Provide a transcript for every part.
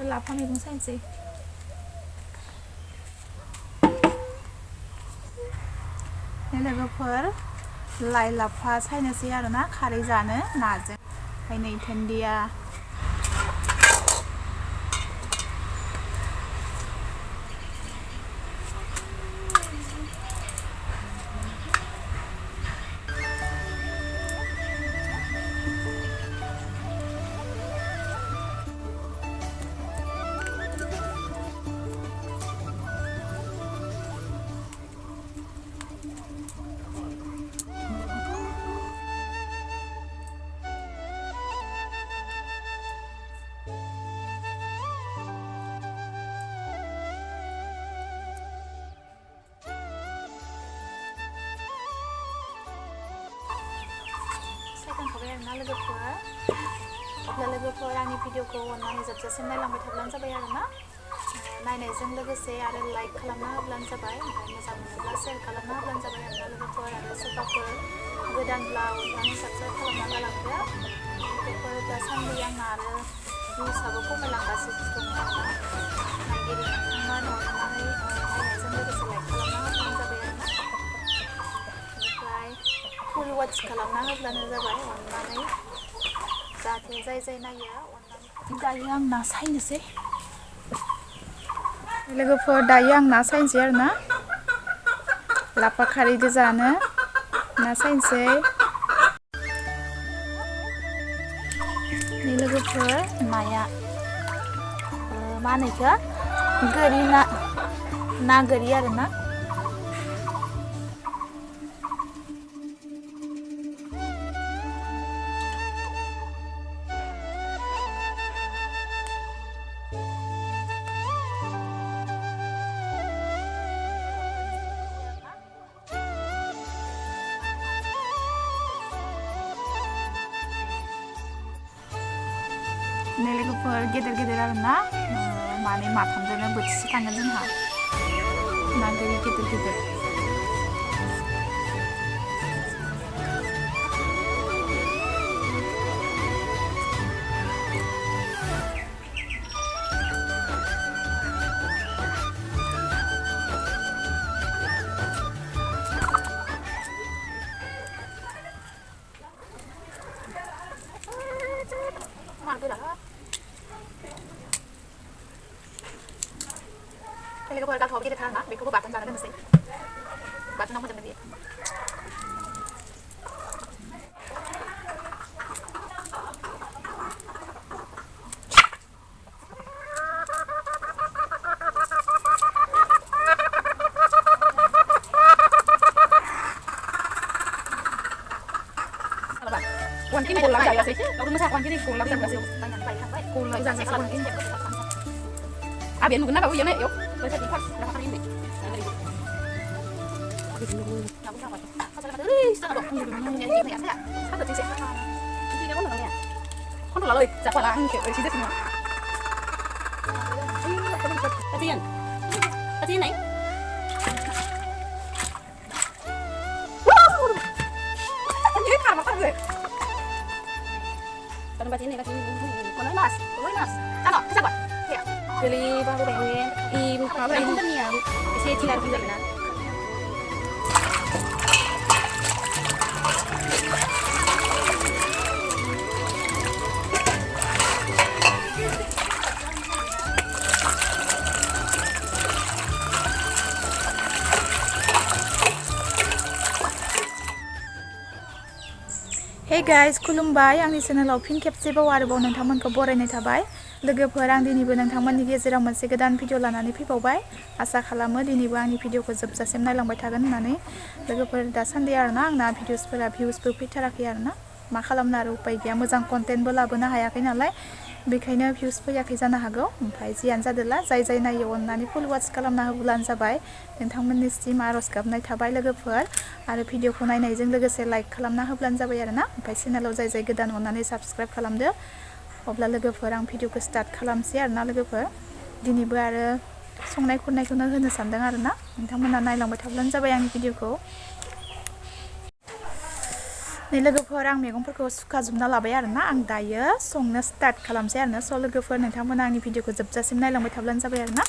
आरो लाफा मैगं सायनोसै लोगोफोर लाइ लाफा सायनोसै आरोना खारै जानो नाजों ओमफ्राय नै दुन्दिया ना लोगोफोर आंनि भिडिअखौ अननानै जोबजासिम नायलांबाय थाब्लानो जाबाय आरोना नायनायजों लोगोसे आरो लाइक खालामना होब्लानो जाबाय ओमफ्राय मोजां मोनोब्ला शेयार खालामना होब्लानो जाबाय आरोना लोगोफोर आरो सोरबाफोर गोदानब्ला अननानै साबस्क्राइब खालामना गालांदो लोगोफोर दासान्दि आंना आरो भिउसआबो खमायलांगासिनो दङ आरोना नायगिरि नोंथांमोन अननानै नायनायजों लोगोसे लाइक खालामना होब्लानो जाबाय आरोना ओमफ्राय फुल वाच खालामना होब्लानो जाबाय अननानै जाहाथे जाय नायो अननानै दायो आं ना सायनोसै लोगोफोर दायो आं ना सायनोसै आरोना लाफा खारैजों जानो ना सायनोसै लोगोफोर नाया मा होनो इखो गोरि ना गोरि आरोना लोगोफोर गेदेर आरोना माने माथामजोंनो बोथिसे थांगोन जोंहा ना गोरि गेदेर लोगोफोर गालथाव गेदेरथार ना बेखौबो बाथोन जानो दोननोसै बाथोनाव मोदोमगोन बेयोวันที่คนรับจากสิเราต้องมาฉากวันที่คนรับจากสิคนรับจากสิคนที่เบียนหนูกันนะแบบว่าเยอะเลยยกเลยจะดีพักแล้วก็ทำนี่เราก็ทำไปเขาจะมาเฮ้ยสนุกเนี่ยเนี่ยเนี่ยใช่ถ้าเกิดจริงๆจริงๆแล้วก็เหมือนเนี่ยคนถูกเราเลยจากวันละเขียวเลยชิ้นเดียวกันตะเจียนไหนยืดขามาตั้งเลยตอนนี้คนน้อยมาจ้าหรอจ้าก่อนBeli baru pengen ibu kalau ini kan ya saya cilar jugaนะHey guys, खुलुमबाय आंनि चेनेलाव फिन खेबसेबाव आरोबाव नोंथांमोनखौ बरायनाय थाबाय लोगोफोर आं दिनैबो नोंथांमोननि गेजेराव मोनसे गोदान भिडिअ लानानै फैबावबाय आसा खालामो दिनैबो आंनि भिडिअखौ जोबजासिम नायलांबाय थागोन होननानै लोगोफोर दासान्दि आरोना आंना भिडिअसफोरा भिउसबो फैथाराखै आरोना मा खालामनो आरो उपाय गैया मोजां कन्टेन्टबो लाबोनो हायाखै नालाय बेखायनो भिउस फैयाखै जानो हागौ ओमफ्राय जियानो जादोला जाय नायो अननानै फुल वाच खालामना होब्लानो जाबाय नोंथांमोननिसिम आरज गाबनाय थाबाय लोगोफोर आरो भिडिअखौ नायनायजों लोगोसे लाइक खालामना होब्लानो जाबाय आरोना ओमफ्राय चेनेलाव जाय गोदान अननानै साबस्क्राइब खालामदो अब्ला लोगोफोर आं भिडिअखौ स्टार्ट खालामसै आरोना लोगोफोर दिनैबो आरो संनाय खुरनायखौनो होनो सानदों आरोना नोंथांमोना नायलांबाय थाब्लानो जाबाय आंनि भिडिअखौ नै लोगोफोर आं मैगंफोरखौ सुखाजोबना लाबाय आरोना आं दायो संनो स्टार्ट खालामसै आरोना स' लोगोफोर नोंथांमोना आंनि भिडिअखौ जोबजासिम नायलांबाय थाब्लानो जाबाय आरोना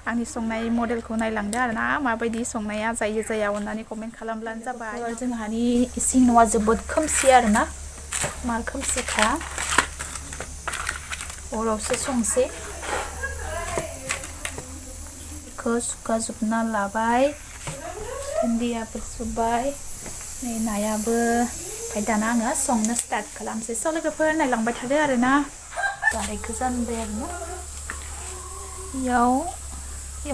आंनि संनाय मडेलखौ नायलांदो आरोना माबायदि संनाया जायो जाया अननानै कमेन्ट खालामब्लानो जाबाय जोंहानि इसिं न'आ जोबोद खोमसि आरोना मा खोमसिखा अरावसो संसै बेखौ सुखाजोबना लाबाय दुन्दियाबो सुबाय नै नायाबो ओमफ्राय दाना आङो संनो स्टार्ट खालामसै स' लोगोफोर नायलांबाय थादो आरोना गारायखौ जानबाय आरोना इयाव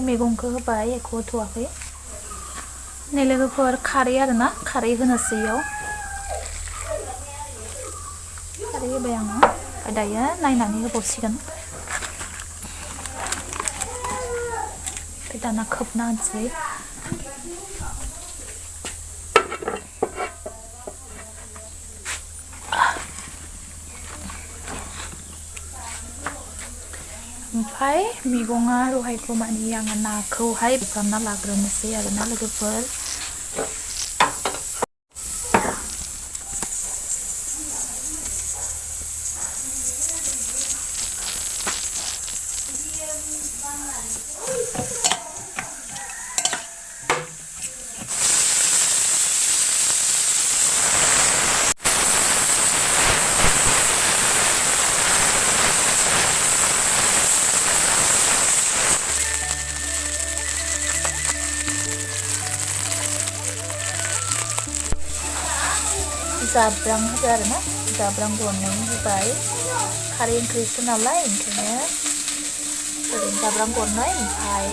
मैगंखौ होबाय एख' होथ'वाखै नै लोगोफोर खारै आरोना खारै होनोसै इयाव खारै होबाय आङो ओमफ्राय दायो नायनानै होबावसिगोन ओमफ्राय दाना खोबना होनोसै ओमफ्राय मैगङा रहायखौ मानि आङो नाखौहाय बुफ्रामना लाग्रोनोसै आरोना लोगोफोर जाब्रां होबाय आरोना जाब्रां गरनै होबाय खारै ओंख्रिसो नालाय ओंखायनो ओरैनो जाब्रां गरनै ओमफ्राय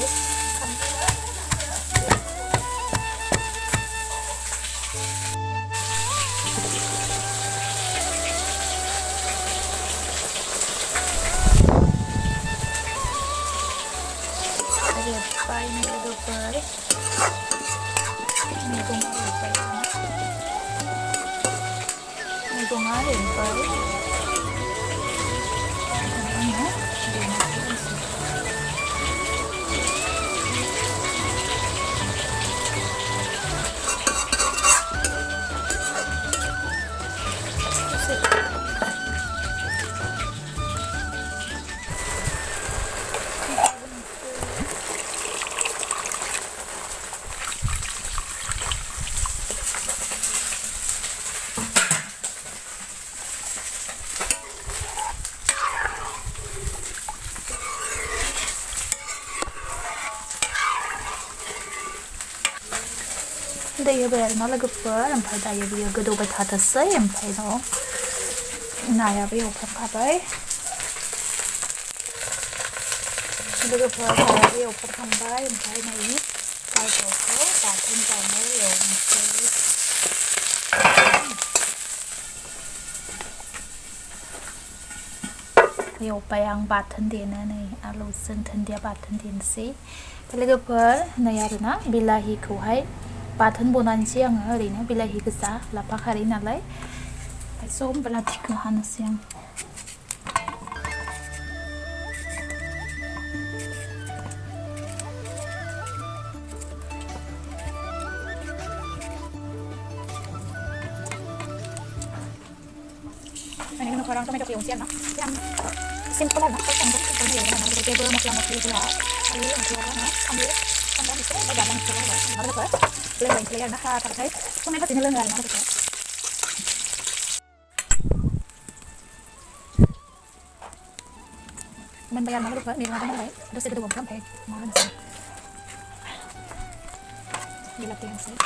रेबबाय लोगोफोर मैगङा रेबबाय दै होबाय आरोना लोगोफोर ओमफ्राय दायो बियो गोदौबाय थाथोंसै ओमफ्राय नायाबो एवफ्रामखाबाय लोगोफोर नायाबो एवफ्रामखांबाय ओमफ्राय नै गाजरखौ बाथोन जानो एवनोसै एवबाय आं बाथोन देनो नै आलुजों दुन्दिया बाथोन देनोसै लोगोफोर नै आरोना बिलाहिखौहाय बाथोन बनायनोसै आङो ओरैनो बिलाहि गोजा लाफा खारै नालाय ओमफ्राय स' बिलाथिखौ हानोसै आं ini kan orang tomato yang siapa yang simple lah kan untuk yang mana kita belum masuk lah ini yang kita kan ambil sampai bisa ada dalam kita lah ada apa lain player nah terkait tomato ini lengan apa itu membayar mana lupa nih mana baik terus itu uang sampai mana sih dilatih sih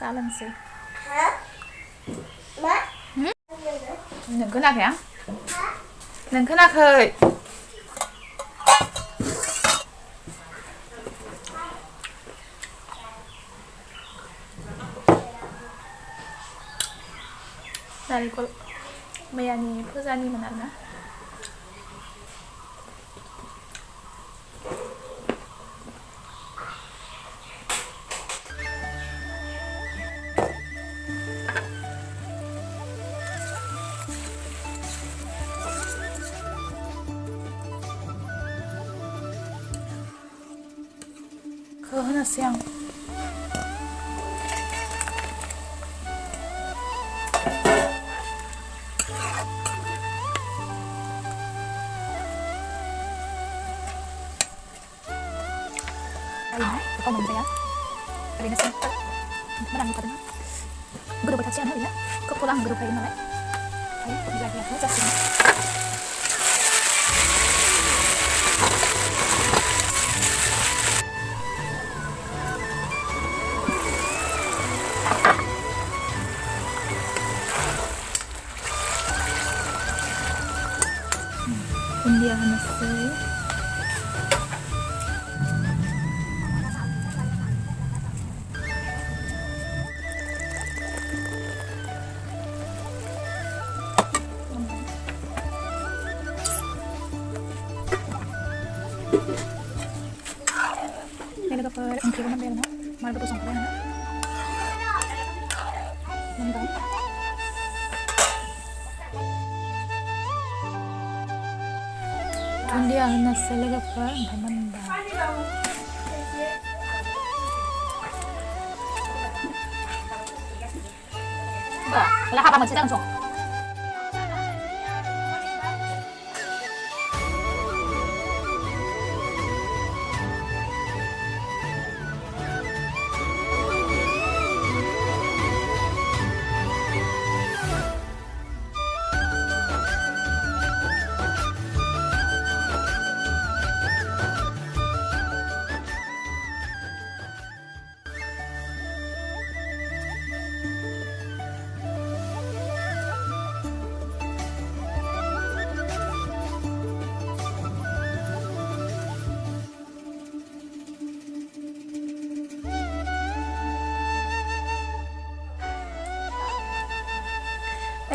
Salam sih. Hah? Mak? Đừng có nạc hả? Đừng có nạc hơi. Dari kol mayani puzani mana na? होनोसै आं kau menjaya, karena sempat menang karena guru berkasihan hari ya, kepulang guru kain malai, ayo lagi aku jadi. India hanasai. Ini ada per angkri mana bel na, mana betul songkai na, mantap. India hanya selega per mantap. Bah, Lafa masih langsung.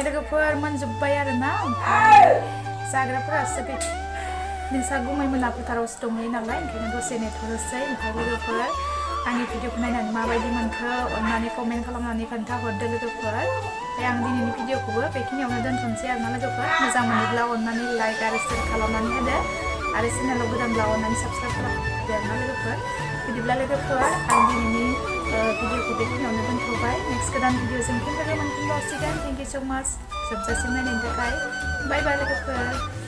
Logoफोर मोनजोब्बाय आरोना जाग्राफोरा सेगै नोंसा गुमैमोना फोथारावसो दंहैयो नालाय ओंखायनो दसे नेथ'नोसै ओमफ्राय लोगोफोर आंनि भिडिअखौ नायनानै माबायदि मोनखो अननानै कमेन्ट खालामनानै खोन्थाहरदो लोगोफोर ओमफ्राय आं दिनैनि भिडिअखौबो बेखिनियावनो दोनथ'नोसै आरोना लोगोफोर मोजां मोनोब्ला अननानै लाइक आरो शेयार खालामनानै होदो आरो चेनेलाव गोदानब्ला अननानै साबस्क्राइब खालामदो आरोना लोगोफोर बिदिब्ला लोगोफोर आं दिनैनि भिडिअखौ बेखिनियावनो दोनथ'बाय नेक्स्ट गोदान भिडिअजों फिन लोगो मोनफिनबावसिगोन थेंक इउ सो माच जोबजासिम नायनायनि थाखाय बाय बाय लोगोफोर